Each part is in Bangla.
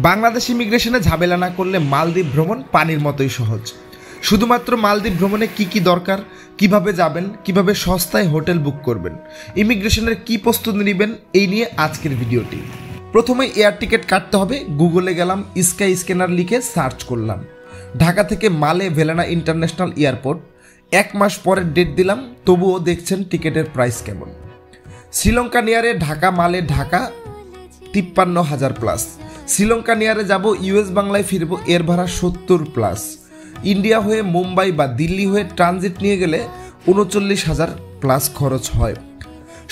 বাংলাদেশ ইমিগ্রেশনে ঝামেলা না করলে মালদ্বীপ ভ্রমণ পানির মতোই সহজ। শুধুমাত্র মালদ্বীপ ভ্রমণে কি কি দরকার, কিভাবে যাবেন, কিভাবে সস্তায় হোটেল বুক করবেন, ইমিগ্রেশনের কি প্রস্তুতি নেবেন, এই নিয়ে আজকের ভিডিওটি। প্রথমে এয়ার টিকিট কাটতে হবে। গুগলে গেলাম, স্কাই স্ক্যানার লিখে সার্চ করলাম। ঢাকা থেকে মালে ভেলানা ইন্টারন্যাশনাল এয়ারপোর্ট। 1 মাস পরের ডেট দিলাম, তবুও দেখছেন টিকিটের প্রাইস কেমন। শ্রীলঙ্কা নিয়ারে ঢাকা মালে ঢাকা 53,000 প্লাস। শ্রীলঙ্কা নিয়ারে যাব, ইউএস বাংলায় ফিরব, এর ভাড়া 70+। ইন্ডিয়া হয়ে মুম্বাই বা দিল্লি হয়ে ট্রানজিট নিয়ে গেলে 39,000 প্লাস খরচ হয়।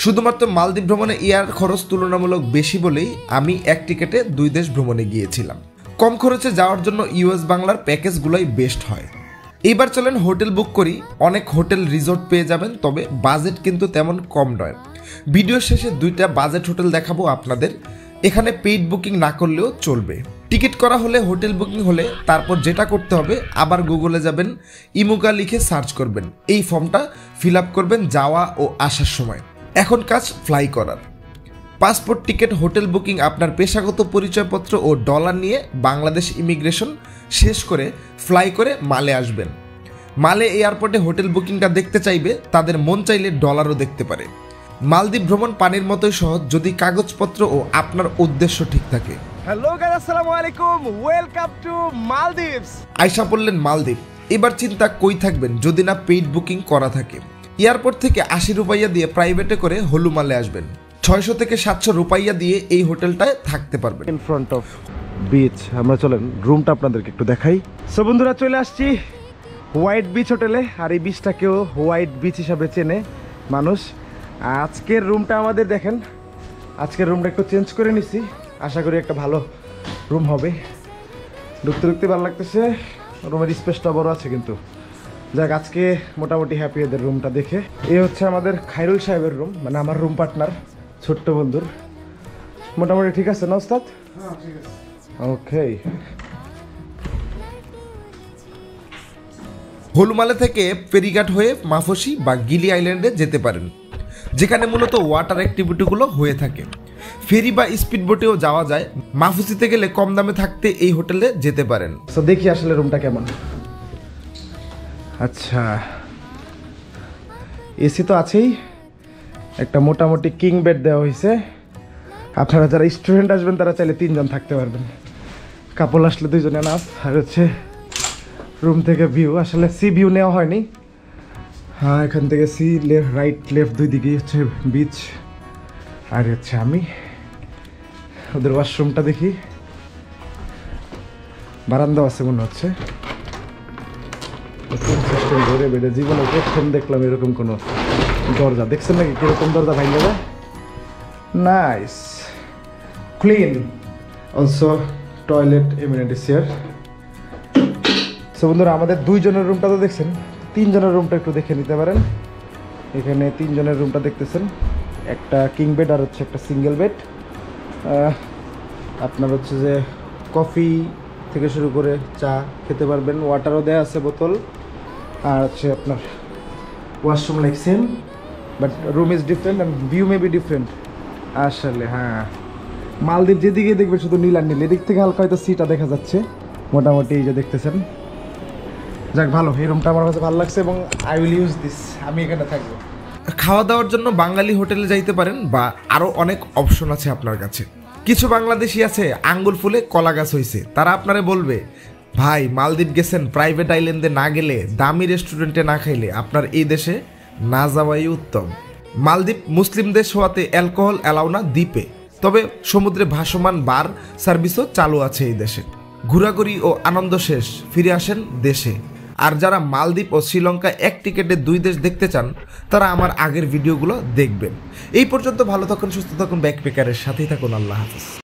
শুধুমাত্র মালদ্বীপ ভ্রমণে এয়ার খরচ তুলনামূলক বেশি বলেই আমি এক টিকেটে 2 দেশ ভ্রমণে গিয়েছিলাম। কম খরচে যাওয়ার জন্য ইউএস বাংলার প্যাকেজগুলোই বেস্ট হয়। এইবার চলেন হোটেল বুক করি। অনেক হোটেল রিসোর্ট পেয়ে যাবেন, তবে বাজেট কিন্তু তেমন কম নয়। ভিডিওর শেষে 2টা বাজেট হোটেল দেখাবো আপনাদের। এখানে পেইড বুকিং না করলেও চলবে। টিকিট করা হলে, হোটেল বুকিং হলে তারপর যেটা করতে হবে, আবার গুগলে যাবেন, ইমুকা লিখে সার্চ করবেন, এই ফর্মটা ফিল আপ করবেন যাওয়া ও আসার সময়। এখন কাজ ফ্লাই করার। পাসপোর্ট, টিকিট, হোটেল বুকিং, আপনার পেশাগত পরিচয়পত্র ও ডলার নিয়ে বাংলাদেশ ইমিগ্রেশন শেষ করে ফ্লাই করে মালে আসবেন। মালে এয়ারপোর্টে হোটেল বুকিংটা দেখতে চাইবে, তাদের মন চাইলে ডলারও দেখতে পারে। মালদ্বীপ ভ্রমণ পানির মতোই সহজ, যদি কাগজপত্র ও আপনার উদ্দেশ্য ঠিক থাকে। হ্যালো গাইস, আসসালামু আলাইকুম, ওয়েলকাম টু মালদ্বীপস। আয়শা পড়লেন মালদ্বীপ। এবার চিন্তা কই থাকবেন যদি না পেইড বুকিং করা থাকে। এয়ারপোর্ট থেকে 80 রুপাইয়া দিয়ে প্রাইভেটে করে হলুমালে আসবেন। 600 থেকে 700 রুপাইয়া দিয়ে এই হোটেলটায় থাকতে পারবেন। In front of bitch. আমরা চলেন রুমটা আপনাদেরকে একটু দেখাই। সো বন্ধুরা, চলে আসছি হোয়াইট বিচ হোটেলে। আর এই বিচটাকেও হোয়াইট বিচ হিসাবে চেনে মানুষ। আজকের রুমটা আমাদের দেখেন, আজকের রুমটা একটু চেঞ্জ করে নিছি। আশা করি একটা ভালো রুম হবে। ঢুকতে ঢুকতে ভালো লাগতেছে। রুমের স্পেসটা বড় আছে, কিন্তু যাক, আজকে মোটামুটি হ্যাপি এদের রুমটা দেখে। এই হচ্ছে আমাদের খায়রুল সাহেবের রুম, মানে আমার রুম পার্টনার, ছোট্ট বন্ধুর। মোটামুটি ঠিক আছে না ওস্তাদ? ওকে। হলুমালে থেকে ফেরিঘাট হয়ে মাফসি বা গিলি আইল্যান্ডে যেতে পারেন, যেখানে মূলত ওয়াটার অ্যাক্টিভিটিগুলো হয়ে থাকে। ফেরি বা স্পিড বোটেও যাওয়া যায়। মাফুসিতে গেলে কম দামে থাকতে এই হোটেলে যেতে পারেন। তো দেখি আসলে রুমটা কেমন। আচ্ছা, এসি তো আছেই। একটা মোটামুটি কিং বেড দেওয়া হয়েছে। আপনারা যারা স্টুডেন্ট আসবেন তারা চাইলে 3 জন থাকতে পারবেন। কাপল আসলে 2 জনে নাচ। আর হচ্ছে রুম থেকে ভিউ, আসলে সি ভিউ নেওয়া হয়নি। হ্যাঁ, এখান থেকে সি, রাইট লেফট 2 দিকেই হচ্ছে বিচ। আর হচ্ছে আমি ওদের ওয়াশরুমটা দেখি। বারান্দা আছে মনে হচ্ছে। ধরে বেড়ে জীবনে প্রথম দেখলাম এরকম কোনো দরজা। দেখছেন নাকি কিরকম দরজা ভাঙে যায়? Nice, clean, also toilet, amenities here. So বন্ধুরা, আমাদের 2 জনের রুমটা তো দেখছেন, 3 জনের রুমটা একটু দেখে নিতে পারেন। এখানে 3 জনের রুমটা দেখতেছেন, একটা কিং বেড আর হচ্ছে একটা সিঙ্গেল বেড। আপনার হচ্ছে যে কফি থেকে শুরু করে চা খেতে পারবেন। ওয়াটারও দেওয়া আছে বোতল। আর হচ্ছে আপনার washroom like same, but room is different and view may be different. আসলে হ্যাঁ, মালদ্বীপ যেদিকে দেখবেন শুধু নীল আর নীল। এদিক থেকে হালকা হয়তো সিটা দেখা যাচ্ছে। মোটামুটি এই যে দেখতেছেন। যাক, ভালো, এই রুমটা আমার কাছে ভালো লাগছে এবং আই উইল ইউজ দিস। আমি এখানে থাকবো। খাওয়া দাওয়ার জন্য বাঙালি হোটেলে যাইতে পারেন, বা আরও অনেক অপশন আছে আপনার কাছে। কিছু বাংলাদেশি আছে আঙ্গুল ফুলে কলা গাছ হয়েছে, তারা আপনারে বলবে, ভাই মালদ্বীপ গেছেন, প্রাইভেট আইল্যান্ডে না গেলে, দামি রেস্টুরেন্টে না খাইলে আপনার এই দেশে না যাওয়াই উত্তম। মালদ্বীপ মুসলিম দেশ হওয়াতে অ্যালকোহল অ্যালাউ না দ্বীপে, তবে সমুদ্রে ভাসমান বার সার্ভিসও চালু আছে এই দেশে। ঘোরাঘুরি ও আনন্দ শেষ, ফিরে আসেন দেশে। আর যারা মালদ্বীপ ও শ্রীলঙ্কা এক টিকেটে 2 দেশ দেখতে চান, তারা আমার আগের ভিডিওগুলো দেখবেন। এই পর্যন্ত ভালো থাকুন, সুস্থ থাকুন, ব্যাকপ্যাকারের সাথেই থাকুন। আল্লাহ হাফেজ।